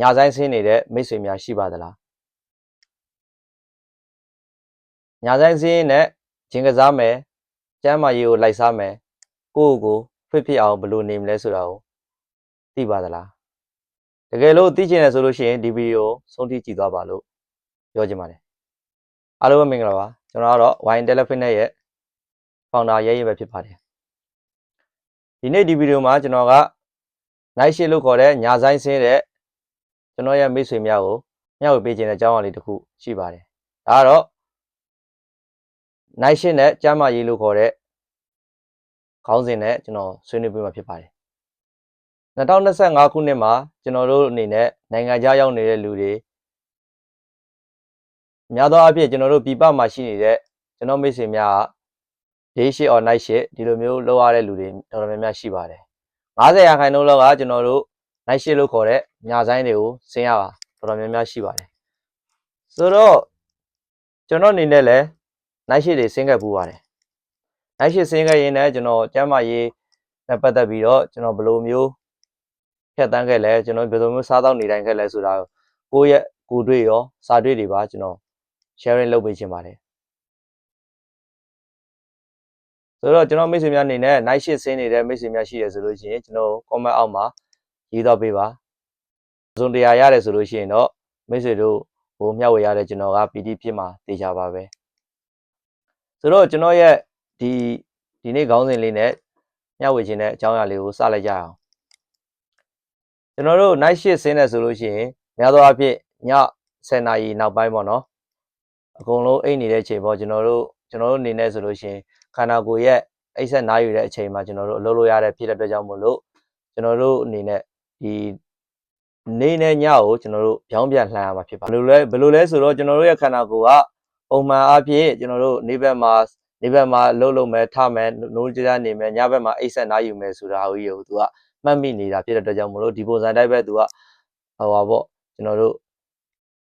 ညာဆိုင်ဆင်းနေတဲ့မိတ်ဆွေများရှိပါသလားညာဆိုင်ဆင်းနဲ့ဂျင်ကစားမယ်ကျမ်းမာရေးကိုလိုက်စားမယ်ကိုယ့်ကိုfitဖြစ်အောင်ဘယ်လိုနေမလဲဆိုတာကိုသိပါသလားတကယ်လို့သိချင်တယ်ဆိုလို့ရှိရင်ဒီဗီဒီယိုဆုံးထိကြည့်သွားပါလို့ပြောချင်ပါတယ်အားလုံးပဲမင်္ဂလာပါကျွန်တော်ကတော့ Wine Telephone ရဲ့ founder ရဲရဲပဲဖြစ်ပါတယ်ဒီနေ့ဒီဗီဒီယိုမှာကျွန်တော်က night shift လို့ခေါ်တဲ့ညာဆိုင်ဆင်းတဲ့ကျွန်တော်ရဲ့မိတ်ဆွေများကိုမျှဝေပေးခြင်းတဲ့အကြောင်းအရာလေးတစ်ခုရှိပါတယ်ဒါကတော့ night shift နဲ့ကျမ်းမာရေးလို့ခေါ်တဲ့ခေါင်းစဉ်နဲ့ကျွန်တော်ဆွေးနွေးပေးမှာဖြစ်ပါတယ်2025ခုနှစ်မှာကျွန်တော်တို့အနေနဲ့နိုင်ငံခြားရောက်နေတဲ့လူတွေများသောအားဖြင့်ကျွန်တော်တို့ပြည်ပမှာရှိနေတဲ့ကျွန်တော်မိတ်ဆွေများက day shift or night shift ဒီလိုမျိုးလုပ်ရတဲ့လူတွေတော်တော်များများရှိပါတယ်90%လောက်ကကျွန်တော်တို့ night shift လို့ခေါ်တဲ့ညဆိုင်တွေကိုဆင်းရပါတော်တော်များများရှိပါတယ်ဆိုတော့ကျွန်တော်အနေနဲ့လည်း night shift တွေဆင်းခဲ့ပူပါတယ် night shift ဆင်းခဲ့ရင်းနဲ့ကျွန်တော်ကျမ်းမာရေးနဲ့ပတ်သက်ပြီးတော့ကျွန်တော်ဘယ်လိုမျိုးဖြတ်တန်းခဲ့လဲကျွန်တော်ဘယ်လိုမျိုးစားသောက်နေတိုင်းခဲ့လဲဆိုတာကိုယ့်ရဲ့ကိုယ်တွေ့ရောစာတွေ့တွေပါကျွန်တော် sharing လုပ်ပေးခြင်းပါတယ်ဆိုတော့ကျွန်တော်မိတ်ဆွေများအနေနဲ့ night shift ဆင်းနေတဲ့မိတ်ဆွေများရှိတယ်ဆိုလို့ရှိရင်ကျွန်တော် comment အောက်မှာရေးတော့ပေးပါစုံတရားရတယ်ဆိုလို့ရှိရင်တော့မိတ်ဆွေတို့ဟိုမျှဝေရတဲ့ကျွန်တော်က PD ဖြစ်မှာသိကြပါပဲဆိုတော့ကျွန်တော်ရဲ့ဒီနေ့ခေါင်းစဉ်လေးနဲ့မျှဝေခြင်းတဲ့အကြောင်းအရာလေးကိုစလိုက်ကြအောင်ကျွန်တော်တို့ night shift ဆင်းတယ်ဆိုလို့ရှိရင်များသောအားဖြင့်ည10နာရီနောက်ပိုင်းပေါ့နော်အကုန်လုံးအိတ်နေတဲ့အချိန်ပေါ့ကျွန်တော်တို့အနေနဲ့ဆိုလို့ရှိရင်ခန္ဓာကိုယ်ရဲ့အိတ်ဆက်နားယူတဲ့အချိန်မှာကျွန်တော်တို့အလုပ်လုပ်ရတဲ့ဖြစ်တဲ့အတွက်ကြောင့်မို့လို့ကျွန်တော်တို့အနေနဲ့ဒီနေ့နဲ့ညကိုကျွန်တော်တို့ပြောင်းပြန်လှန်ရမှာဖြစ်ပါဘယ်လိုလဲဆိုတော့ကျွန်တော်တို့ရဲ့ခန္ဓာကိုယ်ကပုံမှန်အားဖြင့်ကျွန်တော်တို့နေ့ဘက်မှာလှုပ်မယ်ထမယ်နိုးကြနေမယ်ညဘက်မှာအိတ်ဆက်နားယူမယ်ဆိုတာကိုသူကမှတ်မိနေတာဖြစ်တဲ့အတွက်ကြောင့်မို့လို့ဒီပုံစံတိုင်းပဲသူကဟိုပါပေါ့ကျွန်တော်တို့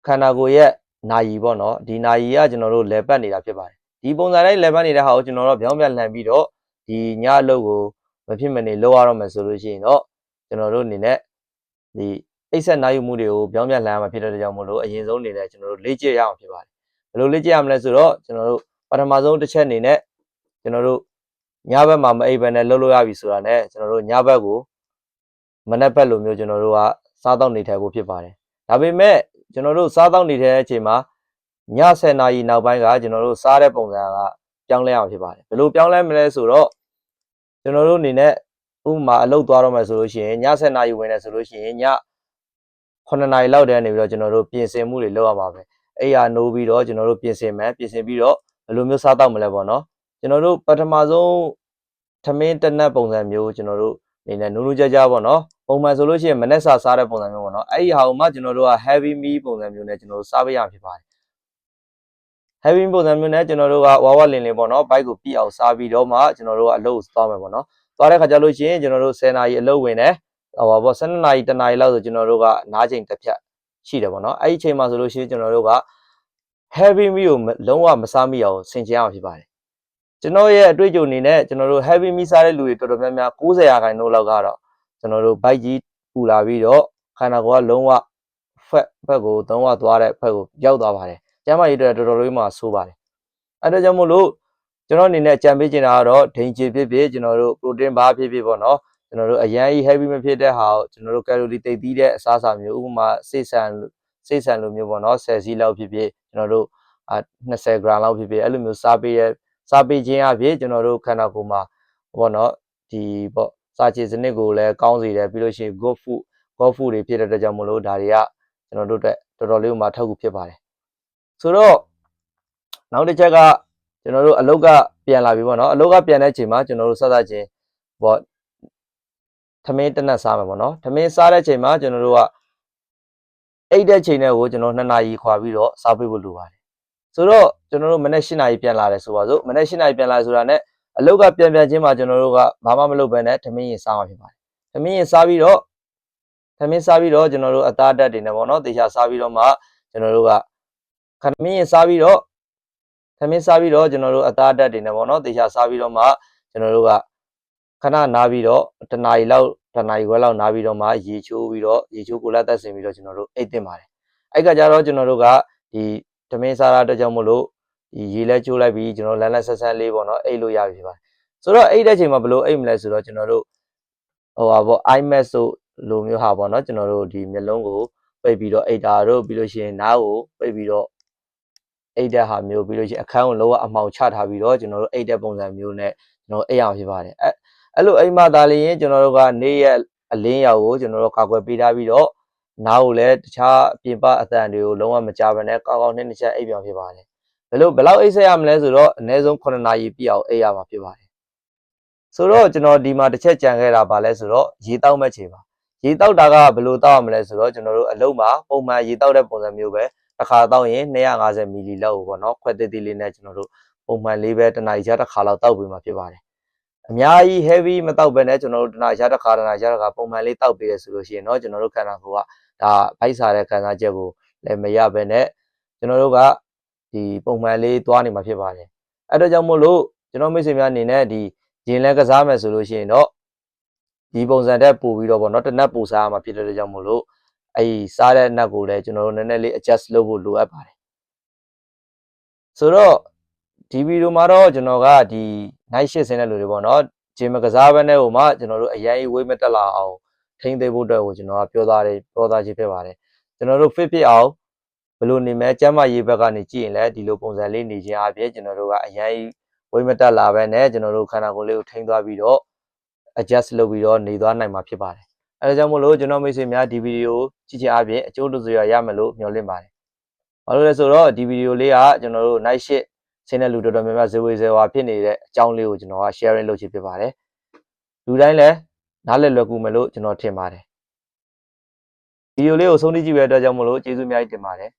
ခန္ဓာကိုယ်ရဲ့နာယီပေါ့နော်ဒီနာယီကကျွန်တော်တို့လဲပတ်နေတာဖြစ်ပါတယ်ဒီပုံစံတိုင်းလဲပတ်နေတဲ့ဟာကိုကျွန်တော်တို့ပြောင်းပြန်လှန်ပြီးတော့ဒီညအလုပ်ကိုမဖြစ်မနေလုပ်ရတော့မယ်ဆိုလို့ရှိရင်တော့ကျွန်တော်တို့အနေနဲ့ဒီအိတ်ဆက်နာယူမှုတွေကိုပြောင်းပြန်လှန်ရမှာဖြစ်တဲ့ကြောင့်မို့လို့အရင်ဆုံးအနေနဲ့ကျွန်တော်တို့လေ့ကျင့်ရအောင်ဖြစ်ပါတယ်ဘယ်လိုလေ့ကျင့်ရမလဲဆိုတော့ကျွန်တော်တို့ပထမဆုံးတစ်ချက်အနေနဲ့ကျွန်တော်တို့ညဘက်မှာမအိပ်ဘဲနဲ့လှုပ်လို့ရပြီဆိုတာ ਨੇ ကျွန်တော်တို့ညဘက်ကိုမနက်ဘက်လိုမျိုးကျွန်တော်တို့ကစားတော့နေထိုင်ဖို့ဖြစ်ပါတယ်ဒါပေမဲ့ကျွန်တော်တို့စားတော့နေတဲ့အချိန်မှာည10နာရီနောက်ပိုင်းကကျွန်တော်တို့စားတဲ့ပုံစံကပြောင်းလဲအောင်ဖြစ်ပါတယ်ဘယ်လိုပြောင်းလဲမလဲဆိုတော့ကျွန်တော်တို့အနေနဲ့ဥပမာအလုပ်သွားတော့မယ်ဆိုလို့ရှိရင်ည10နာရီဝင်တယ်ဆိုလို့ရှိရင်ည9နာရီလောက်တည်းနေပြီးတော့ကျွန်တော်တို့ပြင်ဆင်မှုတွေလုပ်ရမှာပဲအဲ့ရနိုးပြီးတော့ကျွန်တော်တို့ပြင်ဆင်ပြီးတော့ဘယ်လိုမျိုးစားတော့မလဲပေါ့နော်ကျွန်တော်တို့ပထမဆုံးထမင်းတနက်ပုံစံမျိုးကျွန်တော်တို့အနေနဲ့နိုးကြပေါ့နော်ပုံမှန်ဆိုလို့ရှိရင်မနေ့စားတဲ့ပုံစံမျိုးပေါ့နော်အဲ့ဒီဟာကိုမှကျွန်တော်တို့က heavy meal ပုံစံမျိုးနဲ့ကျွန်တော်တို့စားပေးရမှာဖြစ်ပါတယ် heavy ပုံစံမျိုးနဲ့ကျွန်တော်တို့ကဝါဝလင်းပေါ့နော်ဘိုက်ကိုပြည့်အောင်စားပြီးတော့မှကျွန်တော်တို့ကအလုပ်သွားမယ်ပေါ့နော်သွားတဲ့ခါကျလို့ရှိရင်ကျွန်တော်တို့10နာရီအလုပ်ဝင်တယ်ဟောပါပေါ့12နာရီ1နာရီလောက်ဆိုကျွန်တော်တို့ကနားချိန်တစ်ဖြတ်ရှိတယ်ပေါ့နော်အဲ့ဒီအချိန်မှာဆိုလို့ရှိရင်ကျွန်တော်တို့က heavy meal ကိုလုံးဝမစားမိအောင်ဆင်ခြင်အောင်ဖြစ်ပါတယ်ကျွန်တော်ရဲ့အတွေ့အကြုံအနေနဲ့ကျွန်တော်တို့ heavy meal စားတဲ့လူတွေတော်တော်များများ90%လောက်ကတော့ကျွန်တော်တို့ဘိုက်ကြီးပူလာပြီးတော့ခန္ဓာကိုယ်ကလုံးဝဖက်ကိုသုံးဝသွားတဲ့ဖက်ကိုရောက်သွားပါတယ်ကျန်းမာရေးအတွက်တော်တော်လေးမှဆိုးပါတယ်အဲ့ဒါကြောင့်မို့လို့ကျွန်တော်အနေနဲ့ကြံပေးချင်တာကတော့ဒိန်ချေဖြစ်ကျွန်တော်တို့ protein bar ဖြစ်ပေါ့နော်ကျွန်တော်တို့အရန် heavy မဖြစ်တဲ့ဟာကိုကျွန်တော်တို့ calorie တိတ်သီးတဲ့အစားအစာမျိုးဥပမာစိတ်ဆန်လိုမျိုးပေါ့နော်10စီးလောက်ဖြစ်ကျွန်တော်တို့20 gram လောက်ဖြစ်အဲ့လိုမျိုးစားပေးခြင်းအဖြစ်ကျွန်တော်တို့ခန္ဓာကိုယ်မှာပေါ့နော်ဒီပေါ့စာချေစနစ်ကိုလည်းကောင်းစေတယ်ပြီးလို့ရှိရင် good food တွေဖြစ်တဲ့အတွက်ကြောင့်မို့လို့ဒါတွေကကျွန်တော်တို့အတွက်တော်တော်လေးမှထောက်ကူဖြစ်ပါတယ်ဆိုတော့နောက်တစ်ချက်ကကျွန်တော်တို့အလုတ်ကပြန်လာပြီပေါ့နော်အလုတ်ကပြန်တဲ့အချိန်မှာကျွန်တော်တို့စသချင်းပေါ့ထမင်းတနက်စားမယ်ပေါ့နော်ထမင်းစားတဲ့အချိန်မှာကျွန်တော်တို့ကအိတ်တဲ့ချိန်နဲ့ကိုကျွန်တော်2နာရီခွာပြီးတော့စားပေးဖို့လိုပါတယ်ဆိုတော့ကျွန်တော်တို့မနေ့8နာရီပြန်လာတယ်ဆိုပါစို့မနေ့8နာရီပြန်လာဆိုတာနဲ့အလုတ်ကပြန်ချင်းမှာကျွန်တော်တို့ကဘာမှမလုပ်ဘဲနဲ့ထမင်းရင်စားမှာဖြစ်ပါတယ်ထမင်းရင်စားပြီးတော့ကျွန်တော်တို့အသားတက်တွေနဲ့ပေါ့နော်တေချာစားပြီးတော့မှကျွန်တော်တို့ကထမင်းရင်စားပြီးတော့ကျွန်တော်တို့အသားတက်တွေနဲ့ပေါ့နော်တေချာစားပြီးတော့မှကျွန်တော်တို့ကခဏနားပြီးတော့တနာရီလောက် နိုင်ခွဲလောက်နားပြီးတော့မှရေချိုးပြီးတော့ရေချိုးကိုလာတက်ဆင်ပြီးတော့ကျွန်တော်တို့အိတ်တင်ပါတယ်အဲ့ကကြတော့ကျွန်တော်တို့ကဒီသမင်းစားတာအတွက်ကြောင့်မို့လို့ဒီရေလဲချိုးလိုက်ပြီးကျွန်တော်လန်းလန်းဆက်ဆက်လေးပေါ့နော်အိတ်လို့ရပြီဖြစ်ပါတယ်ဆိုတော့အိတ်တဲ့ချိန်မှာဘယ်လိုအိတ်မလဲဆိုတော့ကျွန်တော်တို့ဟိုပါပေါ့ iMac ဆိုလိုမျိုးဟာပေါ့နော်ကျွန်တော်တို့ဒီမျက်လုံးကိုပိတ်ပြီးတော့အိတ်တာတို့ပြီးလို့ရှိရင်နားကိုပိတ်ပြီးတော့အိတ်တဲ့ဟာမျိုးပြီးလို့ရှိရင်အခန်းကိုလောကအမှောင်ချထားပြီးတော့ကျွန်တော်တို့အိတ်တဲ့ပုံစံမျိုးနဲ့ကျွန်တော်အိတ်အောင်ဖြစ်ပါတယ်အဲ့လိုအိမ်မှာဒါလည်းရင်ကျွန်တော်တို့ကနေရက်အလင်းရောက်ကိုကျွန်တော်တို့ကာကွယ်ပေးထားပြီးတော့နားကိုလည်းတခြားပြင်ပအသံတွေကိုလုံးဝမကြားဘဲနဲ့ကောင်းကောင်းနှင်းတစ်ချက်အိပ်ပြောင်ဖြစ်ပါတယ်ဘယ်လောက်အိပ်ဆက်ရမလဲဆိုတော့အနည်းဆုံး9နာရီပြည့်အောင်အိပ်ရမှာဖြစ်ပါတယ်ဆိုတော့ကျွန်တော်ဒီမှာတစ်ချက်ကြံခဲ့တာပါလဲဆိုတော့ရေတောက်မဲ့ချိန်ပါရေတောက်တာကဘယ်လိုတောက်ရမလဲဆိုတော့ကျွန်တော်တို့အလုံးမှာပုံမှန်ရေတောက်တဲ့ပုံစံမျိုးပဲတစ်ခါတောက်ရင်250မီလီလောက်ကိုပေါ့နော်ခွက်သေးသေးလေးနဲ့ကျွန်တော်တို့ပုံမှန်လေးပဲတစ်နာရီခြားတစ်ခါလောက်တောက်ပေးမှာဖြစ်ပါတယ်အများကြီး heavy မတောက်ပဲနဲ့ကျွန်တော်တို့တစ်နာရီခြားတစ်ခါပုံမှန်လေးတောက်ပေးရဆိုလို့ရှိရင်တော့ကျွန်တော်တို့ခန္ဓာကိုယ်ကဒါဗိုက်စားတဲ့ခံစားချက်ကိုလည်းမရပဲနဲ့ကျွန်တော်တို့ကဒီပုံမှန်လေးသွားနေမှာဖြစ်ပါတယ်အဲ့တော့ကြောင့်မို့လို့ကျွန်တော်မိတ်ဆွေများအနေနဲ့ဒီရင်လဲကစားမယ်ဆိုလို့ရှိရင်တော့ဒီပုံစံတက်ပို့ပြီးတော့ပေါ့နော်တစ်နက်ပို့စားရမှာဖြစ်တဲ့ကြောင့်မို့လို့အဲ့စားတဲ့နက်ကိုလည်းကျွန်တော်တို့နည်းနည်းလေး adjust လုပ်ဖို့လိုအပ်ပါတယ်ဆိုတော့ဒီဗီဒီယိုမှာတော့ကျွန်တော်ကဒီ night shift ဆင်းတဲ့လူတွေပေါ့နော်ဂျင်မကစားဘဲနဲ့ဟိုမှာကျွန်တော်တို့အရင်ဝေးမတက်လာအောင်ထိန်းသိမ်းဖို့အတွက်ကိုကျွန်တော်ကပြောသားခြင်းဖြစ်ပါတယ်ကျွန်တော်တို့ fit ဖြစ်အောင်ဘယ်လိုနေမဲကျမ်းမာရေးဘက်ကနေကြည့်ရင်လည်းဒီလိုပုံစံလေးနေခြင်းအပြင်ကျွန်တော်တို့ကအရင်ဝေးမတက်လာပဲနဲ့ကျွန်တော်တို့ခန္ဓာကိုယ်လေးကိုထိန်းသွားပြီးတော့ adjust လုပ်ပြီးတော့နေသွားနိုင်မှာဖြစ်ပါတယ်အဲဒါကြောင့်မို့လို့ကျွန်တော်မိတ်ဆွေများဒီဗီဒီယိုကြည့်ခြင်းအပြင်အကျိုးတူစရာရမယ်လို့မျှော်လင့်ပါတယ်ဘာလို့လဲဆိုတော့ဒီဗီဒီယိုလေးကကျွန်တော်တို့ night shift ဆင်းတဲ့လူတော်တော်များများဇေဝေဇေဝါဖြစ်နေတဲ့အကြောင်းလေးကိုကျွန်တော်က sharing လုပ်ချင်ဖြစ်ပါတယ်လူတိုင်းလည်းနားလည်လွယ်ကူမယ်လို့ကျွန်တော်ထင်ပါတယ်ဗီဒီယိုလေးကိုဆုံးဖြတ်ကြည့်ရတဲ့အတွက်ကြောင့်မို့လို့ကျေးဇူးအများကြီးတင်ပါတယ်